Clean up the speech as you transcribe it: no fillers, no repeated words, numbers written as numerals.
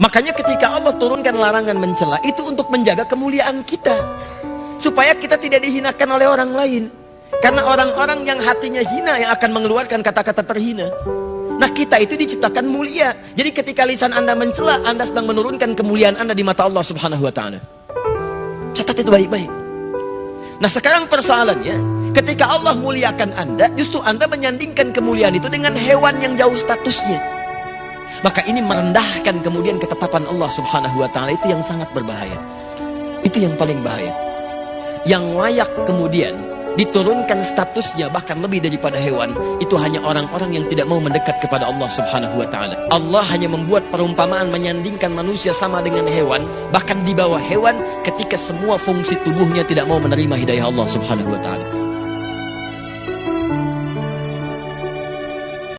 Makanya ketika Allah turunkan larangan mencela, itu untuk menjaga kemuliaan kita, supaya kita tidak dihinakan oleh orang lain. Karena orang-orang yang hatinya hina yang akan mengeluarkan kata-kata terhina. Nah, kita itu diciptakan mulia. Jadi ketika lisan Anda mencela, Anda sedang menurunkan kemuliaan Anda di mata Allah Subhanahu wa taala. Catat itu baik-baik. Nah, sekarang persoalannya, ketika Allah muliakan Anda, justru Anda menyandingkan kemuliaan itu dengan hewan yang jauh statusnya. Maka ini merendahkan kemudian ketetapan Allah Subhanahu wa taala, itu yang sangat berbahaya. Itu yang paling bahaya. Yang layak kemudian diturunkan statusnya bahkan lebih daripada hewan, itu hanya orang-orang yang tidak mau mendekat kepada Allah Subhanahu wa taala. Allah hanya membuat perumpamaan menyandingkan manusia sama dengan hewan, bahkan di bawah hewan ketika semua fungsi tubuhnya tidak mau menerima hidayah Allah Subhanahu wa taala.